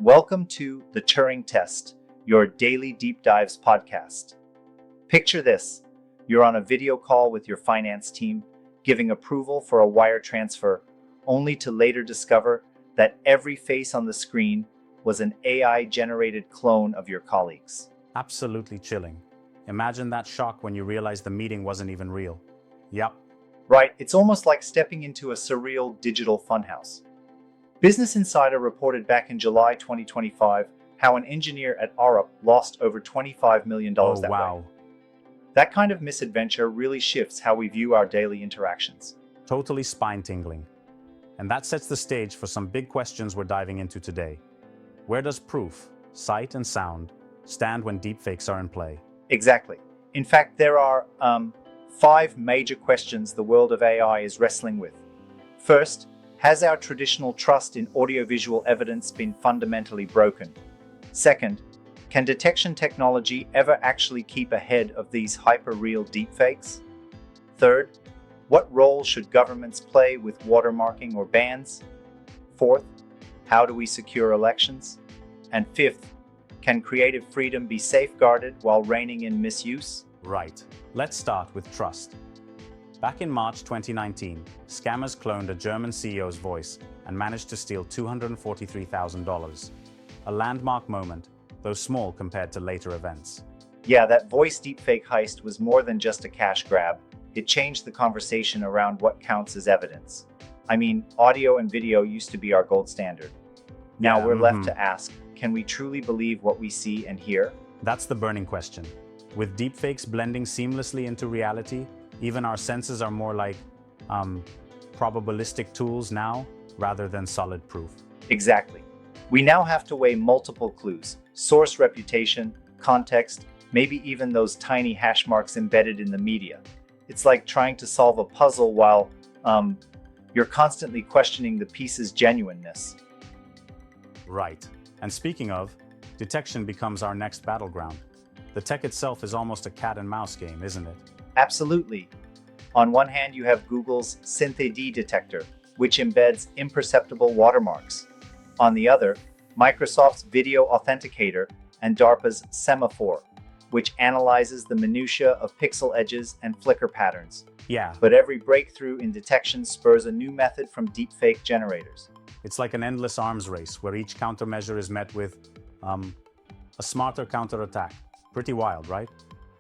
Welcome to The Turing Test, your daily deep dives podcast. Picture this: you're on a video call with your finance team, giving approval for a wire transfer, only to later discover that every face on the screen was an AI-generated clone of your colleagues. Absolutely chilling. Imagine that shock when you realize the meeting wasn't even real. Yup. Right, it's almost like stepping into a surreal digital funhouse. Business Insider reported back in July 2025 how an engineer at Arup lost over $25 million that way. That kind of misadventure really shifts how we view our daily interactions. Totally spine-tingling. And that sets the stage for some big questions we're diving into today. Where does proof, sight and sound, stand when deepfakes are in play? Exactly. In fact, there are 5 major questions the world of AI is wrestling with. First, has our traditional trust in audiovisual evidence been fundamentally broken? Second, can detection technology ever actually keep ahead of these hyper-real deepfakes? Third, what role should governments play with watermarking or bans? Fourth, how do we secure elections? And fifth, can creative freedom be safeguarded while reining in misuse? Right. Let's start with trust. Back in March 2019, scammers cloned a German CEO's voice and managed to steal $243,000. A landmark moment, though small compared to later events. Yeah, that voice deepfake heist was more than just a cash grab. It changed the conversation around what counts as evidence. I mean, audio and video used to be our gold standard. Now we're left to ask, can we truly believe what we see and hear? That's the burning question. With deepfakes blending seamlessly into reality, even our senses are more like probabilistic tools now, rather than solid proof. Exactly. We now have to weigh multiple clues: source, reputation, context, maybe even those tiny hash marks embedded in the media. It's like trying to solve a puzzle while you're constantly questioning the piece's genuineness. Right. And speaking of, detection becomes our next battleground. The tech itself is almost a cat and mouse game, isn't it? Absolutely. On one hand, you have Google's SynthID detector, which embeds imperceptible watermarks. On the other, Microsoft's video authenticator and DARPA's SemaFor, which analyzes the minutiae of pixel edges and flicker patterns. Yeah. But every breakthrough in detection spurs a new method from deepfake generators. It's like an endless arms race where each countermeasure is met with a smarter counterattack. Pretty wild, right?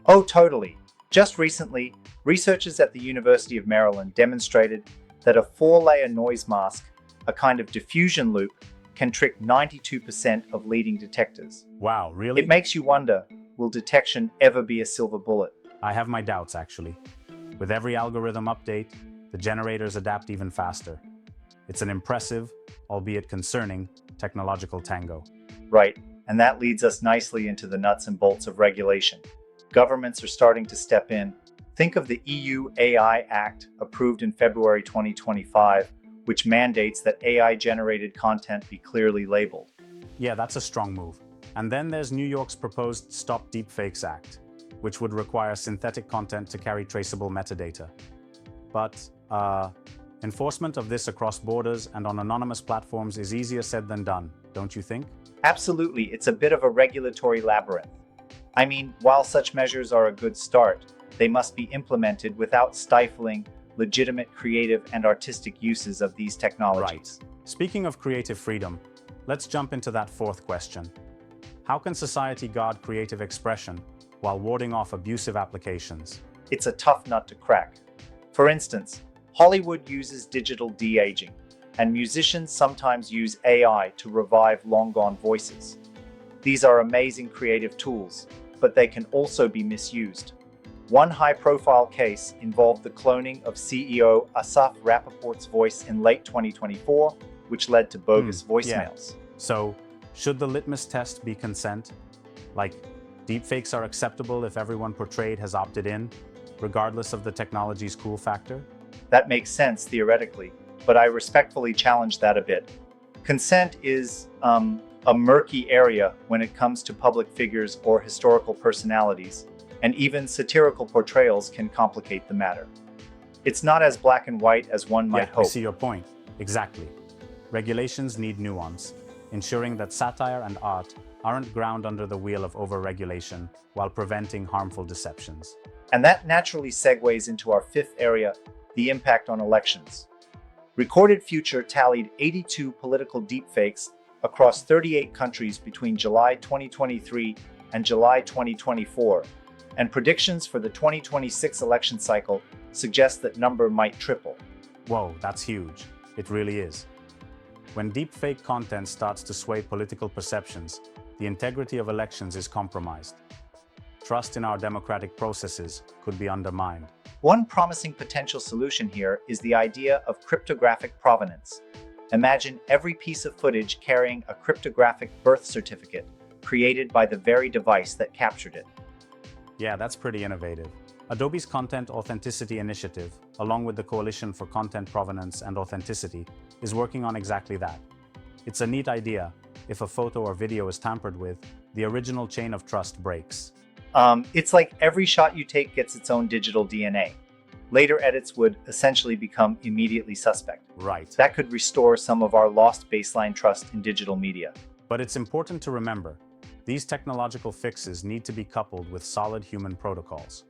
Oh, totally. Just recently, researchers at the University of Maryland demonstrated that a 4-layer noise mask, a kind of diffusion loop, can trick 92% of leading detectors. Wow, really? It makes you wonder, will detection ever be a silver bullet? I have my doubts, actually. With every algorithm update, the generators adapt even faster. It's an impressive, albeit concerning, technological tango. Right, and that leads us nicely into the nuts and bolts of regulation. Governments are starting to step in. Think of the EU AI Act, approved in February 2025, which mandates that AI-generated content be clearly labeled. Yeah, that's a strong move. And then there's New York's proposed Stop Deepfakes Act, which would require synthetic content to carry traceable metadata. But enforcement of this across borders and on anonymous platforms is easier said than done, don't you think? Absolutely, it's a bit of a regulatory labyrinth. I mean, while such measures are a good start, they must be implemented without stifling legitimate creative and artistic uses of these technologies. Right. Speaking of creative freedom, let's jump into that fourth question. How can society guard creative expression while warding off abusive applications? It's a tough nut to crack. For instance, Hollywood uses digital de-aging, and musicians sometimes use AI to revive long-gone voices. These are amazing creative tools, but they can also be misused. One high-profile case involved the cloning of CEO Asaf Rappaport's voice in late 2024, which led to bogus voicemails. Yeah. So, should the litmus test be consent? Like, deepfakes are acceptable if everyone portrayed has opted in, regardless of the technology's cool factor? That makes sense theoretically, but I respectfully challenge that a bit. Consent is a murky area when it comes to public figures or historical personalities, and even satirical portrayals can complicate the matter. It's not as black and white as one might hope. I see your point. Exactly. Regulations need nuance. ensuring that satire and art aren't ground under the wheel of overregulation while preventing harmful deceptions. And that naturally segues into our fifth area, the impact on elections. Recorded Future tallied 82 political deepfakes across 38 countries between July 2023 and July 2024, and predictions for the 2026 election cycle suggest that number might triple. Whoa, that's huge. It really is. When deepfake content starts to sway political perceptions, the integrity of elections is compromised. Trust in our democratic processes could be undermined. One promising potential solution here is the idea of cryptographic provenance. Imagine every piece of footage carrying a cryptographic birth certificate created by the very device that captured it. Yeah, that's pretty innovative. Adobe's Content Authenticity Initiative, along with the Coalition for Content Provenance and Authenticity, is working on exactly that. It's a neat idea. If a photo or video is tampered with, the original chain of trust breaks. It's like every shot you take gets its own digital DNA. Later edits would essentially become immediately suspect. Right. That could restore some of our lost baseline trust in digital media. But it's important to remember, these technological fixes need to be coupled with solid human protocols.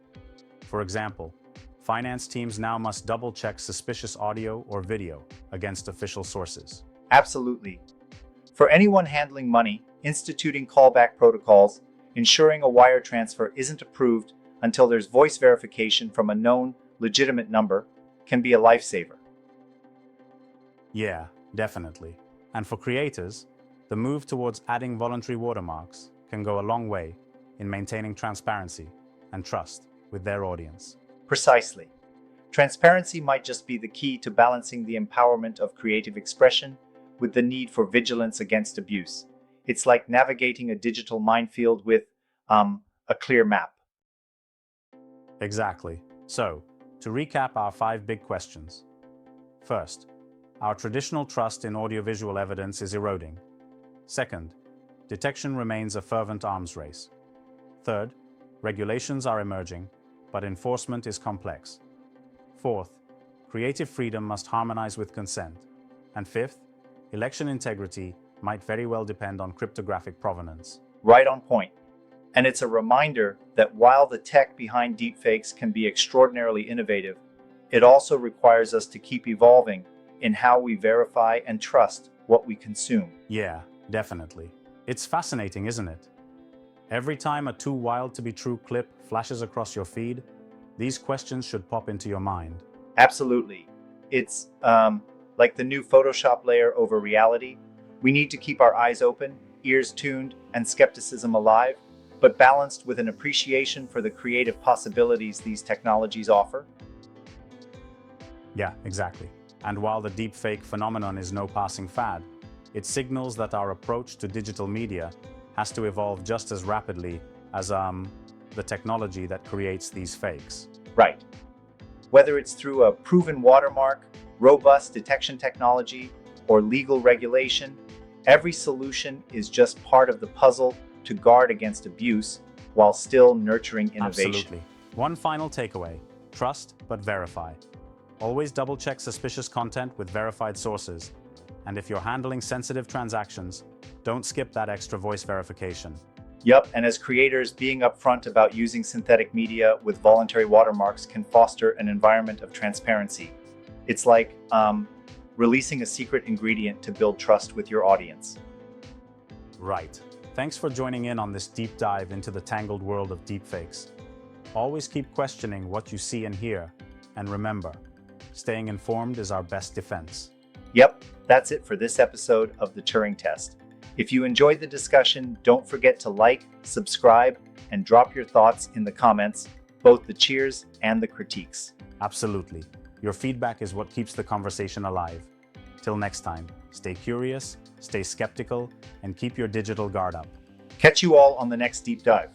For example, finance teams now must double-check suspicious audio or video against official sources. Absolutely. For anyone handling money, instituting callback protocols, ensuring a wire transfer isn't approved until there's voice verification from a known, legitimate number can be a lifesaver. Yeah, definitely. And for creators, the move towards adding voluntary watermarks can go a long way in maintaining transparency and trust with their audience. Precisely. Transparency might just be the key to balancing the empowerment of creative expression with the need for vigilance against abuse. It's like navigating a digital minefield with a clear map. Exactly. So, to recap our 5 big questions. First, our traditional trust in audiovisual evidence is eroding. Second, detection remains a fervent arms race. Third, regulations are emerging, but enforcement is complex. Fourth, creative freedom must harmonize with consent. And fifth, election integrity might very well depend on cryptographic provenance. Right on point. And it's a reminder that while the tech behind deepfakes can be extraordinarily innovative, it also requires us to keep evolving in how we verify and trust what we consume. Yeah, definitely. It's fascinating, isn't it? Every time a too wild to be true clip flashes across your feed, these questions should pop into your mind. Absolutely. It's like the new Photoshop layer over reality. We need to keep our eyes open, ears tuned, and skepticism alive, but balanced with an appreciation for the creative possibilities these technologies offer. Yeah, exactly. And while the deepfake phenomenon is no passing fad, it signals that our approach to digital media has to evolve just as rapidly as the technology that creates these fakes. Right. Whether it's through a proven watermark, robust detection technology, or legal regulation, every solution is just part of the puzzle to guard against abuse while still nurturing innovation. Absolutely. One final takeaway: trust but verify. Always double-check suspicious content with verified sources. And if you're handling sensitive transactions, don't skip that extra voice verification. Yup, and as creators, being upfront about using synthetic media with voluntary watermarks can foster an environment of transparency. It's like releasing a secret ingredient to build trust with your audience. Right. Thanks for joining in on this deep dive into the tangled world of deepfakes. Always keep questioning what you see and hear. And remember, staying informed is our best defense. Yep, that's it for this episode of the Turing Test. If you enjoyed the discussion, don't forget to like, subscribe, and drop your thoughts in the comments, both the cheers and the critiques. Absolutely. Your feedback is what keeps the conversation alive. Till next time, stay curious, stay skeptical, and keep your digital guard up. Catch you all on the next deep dive.